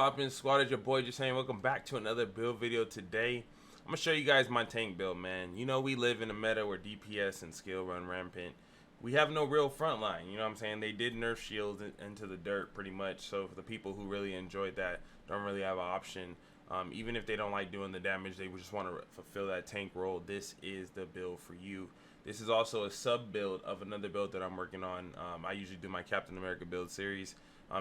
poppin', squad? It's your boy Jesimein. Welcome back to another build video. Today I'm gonna show you guys my tank build, man. You know, we live in a meta where DPS and skill run rampant. We have no real front line, you know what I'm saying? They did nerf shields into the dirt pretty much, so for the people who really enjoyed that, don't really have an option. Even if they don't like doing the damage, they just want to fulfill that tank role, this is the build for you. This is also a sub build of another build that I'm working on. I usually do my Captain America build series.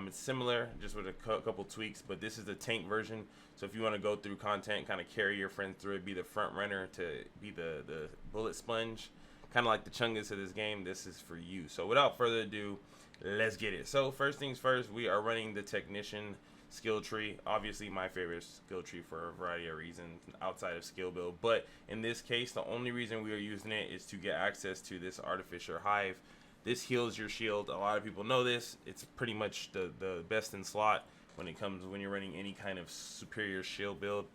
It's similar, just with a couple tweaks, but this is the tank version. So if you want to go through content, kind of carry your friends through it, be the front runner, to be the bullet sponge, kind of like the Chungus of this game, this is for you. So without further ado, let's get it. So first things first, we are running the technician skill tree. Obviously my favorite skill tree for a variety of reasons outside of skill build, but in this case the only reason we are using it is to get access to this artificial hive. This heals your shield. A lot of people know this. It's pretty much the best in slot when you're running any kind of superior shield build.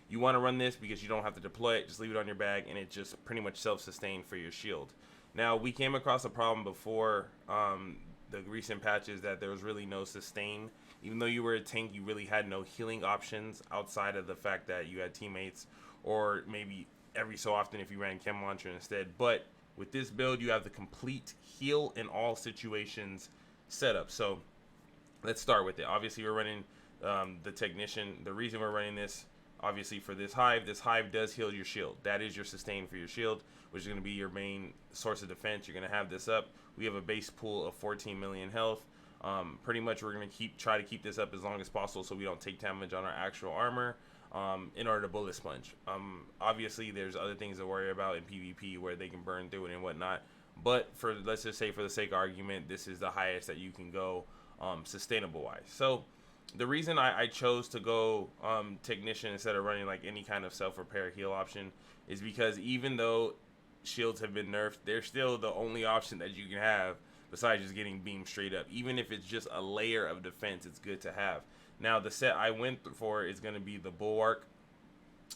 You want to run this because you don't have to deploy it, just leave it on your bag and it just pretty much self-sustained for your shield. Now we came across a problem before the recent patches that there was really no sustain. Even though you were a tank, you really had no healing options outside of the fact that you had teammates, or maybe every so often if you ran chem launcher instead. But with this build, you have the complete heal in all situations setup. So let's start with it. Obviously, we're running the technician. The reason we're running this, obviously, for this hive does heal your shield. That is your sustain for your shield, which is going to be your main source of defense. You're going to have this up. We have a base pool of 14 million health. Pretty much, we're going to try to keep this up as long as possible so we don't take damage on our actual armor. In order to bullet sponge. Obviously there's other things to worry about in PvP where they can burn through it and whatnot, but let's just say for the sake of argument, this is the highest that you can go sustainable wise. So the reason I chose to go technician instead of running like any kind of self-repair heal option is because even though shields have been nerfed, they're still the only option that you can have besides just getting beamed straight up. Even if it's just a layer of defense, it's good to have. Now the set I went for is going to be the Bulwark,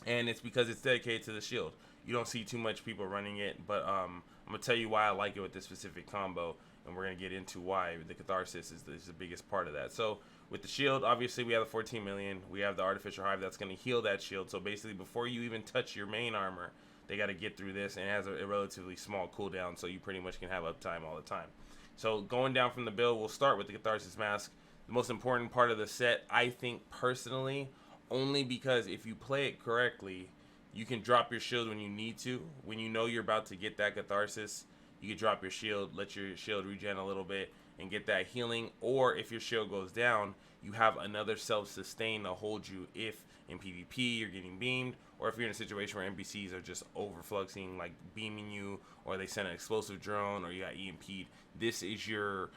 and it's because it's dedicated to the shield. You don't see too much people running it, but I'm going to tell you why I like it with this specific combo, and we're going to get into why the Catharsis is the biggest part of that. So with the shield, obviously we have the 14 million, we have the artificial hive that's going to heal that shield. So basically before you even touch your main armor, they got to get through this, and it has a relatively small cooldown, so you pretty much can have uptime all the time. So going down from the build, we'll start with the Catharsis mask. The most important part of the set, I think personally, only because if you play it correctly, you can drop your shield when you need to. When you know you're about to get that Catharsis, you can drop your shield, let your shield regen a little bit, and get that healing. Or if your shield goes down, you have another self-sustain to hold you if in PvP you're getting beamed, or if you're in a situation where NPCs are just overfluxing, like beaming you, or they send an explosive drone, or you got EMP'd. This is your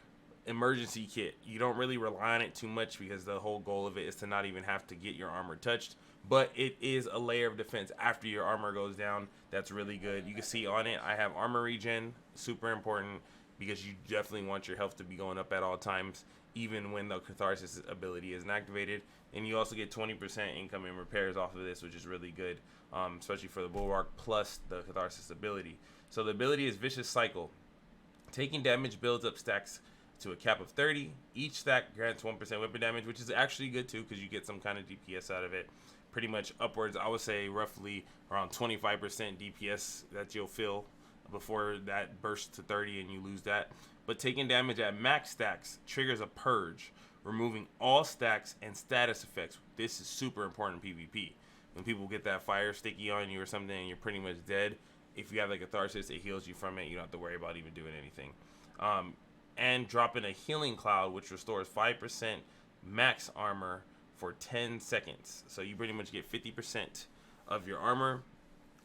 emergency kit. You don't really rely on it too much because the whole goal of it is to not even have to get your armor touched, but it is a layer of defense after your armor goes down. That's really good. You can see on it I have armor regen, super important because you definitely want your health to be going up at all times even when the Catharsis ability isn't activated. And you also get 20% incoming repairs off of this, which is really good, especially for the Bulwark plus the Catharsis ability. So the ability is Vicious Cycle. Taking damage builds up stacks to a cap of 30. Each stack grants 1% weapon damage, which is actually good too because you get some kind of DPS out of it. Pretty much upwards, I would say roughly around 25% DPS that you'll feel before that bursts to 30 and you lose that. But taking damage at max stacks triggers a purge, removing all stacks and status effects. This is super important in PvP. When people get that fire sticky on you or something and you're pretty much dead, if you have like a Catharsis, it heals you from it. You don't have to worry about even doing anything. And dropping a healing cloud, which restores 5% max armor for 10 seconds. So you pretty much get 50% of your armor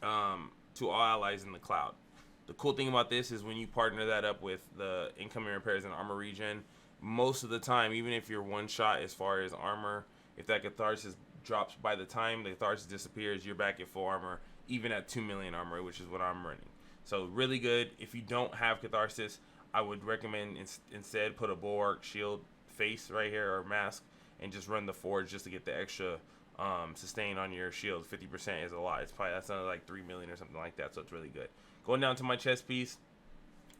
to all allies in the cloud. The cool thing about this is when you partner that up with the incoming repairs and armor regen, most of the time, even if you're one shot as far as armor, if that Catharsis drops, by the time the Catharsis disappears, you're back at full armor, even at 2 million armor, which is what I'm running. So really good. If you don't have Catharsis, I would recommend instead put a Bulwark shield face right here or mask and just run the Forge just to get the extra sustain on your shield. 50% is a lot. It's probably, that's like 3 million or something like that, so it's really good. Going down to my chest piece,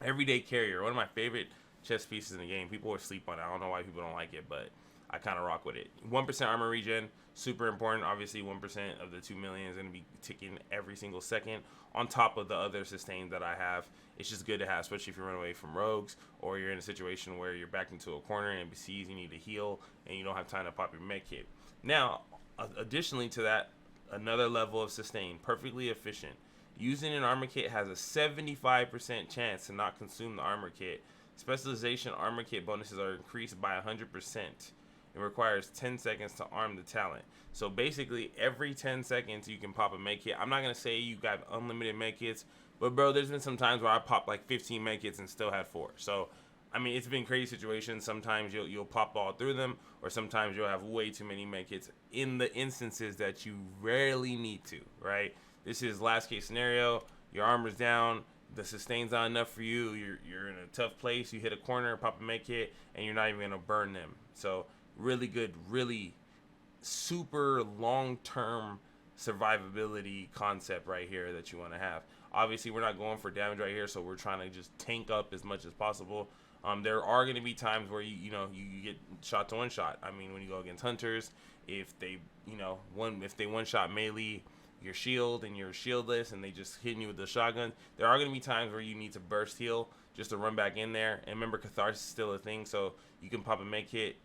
Everyday Carrier, one of my favorite chest pieces in the game. People will sleep on it. I don't know why people don't like it, but I kind of rock with it. 1% armor regen, super important. Obviously, 1% of the 2 million is going to be ticking every single second on top of the other sustain that I have. It's just good to have, especially if you run away from rogues or you're in a situation where you're backed into a corner and NPCs, you need to heal and you don't have time to pop your med kit. Now, additionally to that, another level of sustain, perfectly efficient. Using an armor kit has a 75% chance to not consume the armor kit. Specialization armor kit bonuses are increased by 100%. It requires 10 seconds to arm the talent. So basically, every 10 seconds you can pop a med kit. I'm not going to say you got unlimited med kits, but bro, there's been some times where I popped like 15 med kits and still had 4. So, I mean, it's been crazy situations. Sometimes you'll pop all through them, or sometimes you'll have way too many med kits in the instances that you rarely need to, right? This is last case scenario. Your armor's down. The sustain's not enough for you. You're in a tough place. You hit a corner, pop a med kit, and you're not even going to burn them. So, really good, really super long-term survivability concept right here that you want to have. Obviously, we're not going for damage right here, so we're trying to just tank up as much as possible. There are going to be times where you get shot to one shot. I mean, when you go against hunters, if they one shot melee your shield and you're shieldless and they just hitting you with the shotgun, there are going to be times where you need to burst heal just to run back in there. And remember, catharsis is still a thing, so you can pop a med kit.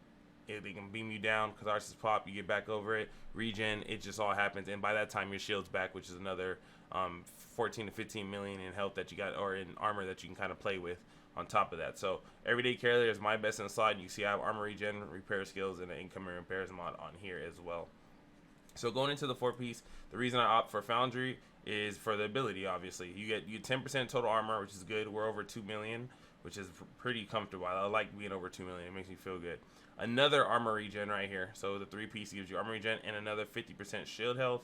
They can beam you down, catharsis pop, you get back over it, regen, it just all happens, and by that time your shield's back, which is another 14 to 15 million in health that you got, or in armor that you can kind of play with on top of that. So everyday carrier is my best in the slot. You see I have armor regen, repair skills, and an incoming repairs mod on here as well. So going into the 4-piece, the reason I opt for Foundry is for the ability. Obviously you get 10% total armor, which is good. We're over 2 million, which is pretty comfortable. I like being over 2 million. It makes me feel good. Another armor regen right here. So the 3-piece gives you armor regen and another 50% shield health.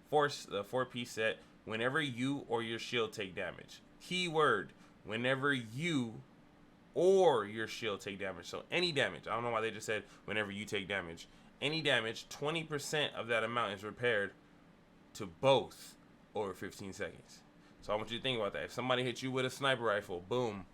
The 4-piece set, whenever you or your shield take damage. Keyword, whenever you or your shield take damage. So any damage. I don't know why they just said whenever you take damage. Any damage, 20% of that amount is repaired to both over 15 seconds. So I want you to think about that. If somebody hits you with a sniper rifle, boom.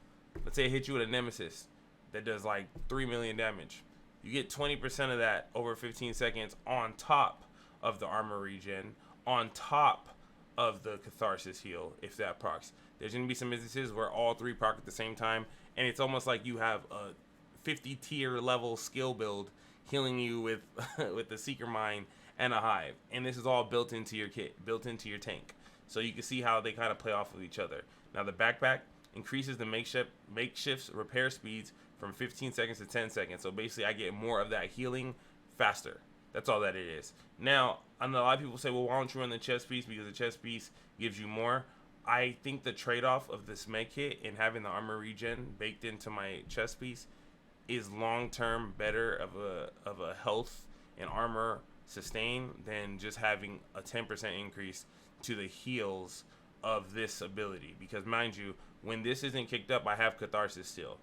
Let's say it hit you with a nemesis that does like 3 million damage. You get 20% of that over 15 seconds on top of the armor regen, on top of the catharsis heal, if that procs. There's going to be some instances where all 3 proc at the same time, and it's almost like you have a 50 tier level skill build healing you with with the Seeker Mine and a Hive. And this is all built into your kit, built into your tank. So you can see how they kind of play off of each other. Now the backpack increases the makeshifts repair speeds from 15 seconds to 10 seconds. So basically I get more of that healing faster. That's all that it is. Now, I know a lot of people say, well, why don't you run the chest piece? Because the chest piece gives you more. I think the trade-off of this med kit and having the armor regen baked into my chest piece is long-term better of a health and armor sustain than just having a 10% increase to the heals of this ability. Because mind you, when this isn't kicked up, I have catharsis still.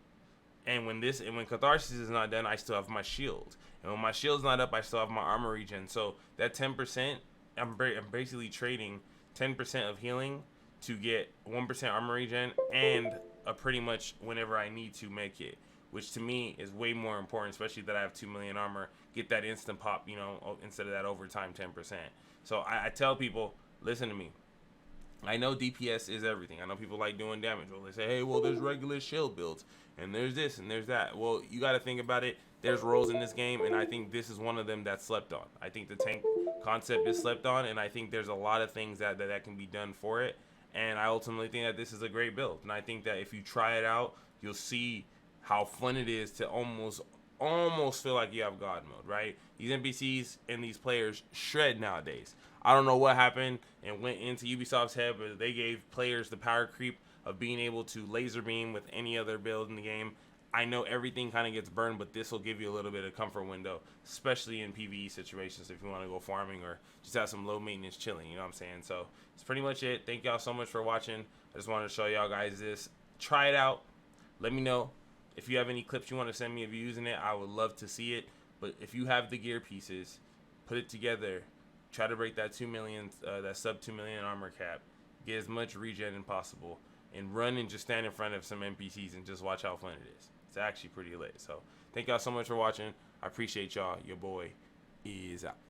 And when catharsis is not done, I still have my shield. And when my shield's not up, I still have my armor regen. So that 10%, I'm basically trading 10% of healing to get 1% armor regen and a pretty much whenever I need to make it, which to me is way more important, especially that I have 2 million armor. Get that instant pop, instead of that overtime 10%. So I tell people, listen to me. I know DPS is everything. I know people like doing damage. Well, they say, hey, well, there's regular shield builds, and there's this, and there's that. Well, you got to think about it. There's roles in this game, and I think this is one of them that's slept on. I think the tank concept is slept on, and I think there's a lot of things that can be done for it. And I ultimately think that this is a great build. And I think that if you try it out, you'll see how fun it is to almost feel like you have God mode, right? These NPCs and these players shred nowadays. I don't know what happened and went into Ubisoft's head, but they gave players the power creep of being able to laser beam with any other build in the game. I know everything kind of gets burned, but this will give you a little bit of comfort window, especially in PvE situations if you want to go farming or just have some low maintenance chilling, you know what I'm saying? So it's pretty much it. Thank y'all so much for watching. I just wanted to show y'all guys this. Try it out. Let me know if you have any clips you want to send me of you using it. I would love to see it. But if you have the gear pieces, put it together. Try to break that 2 million, that sub 2 million armor cap. Get as much regen as possible, and run and just stand in front of some NPCs and just watch how fun it is. It's actually pretty lit. So thank y'all so much for watching. I appreciate y'all. Your boy is out.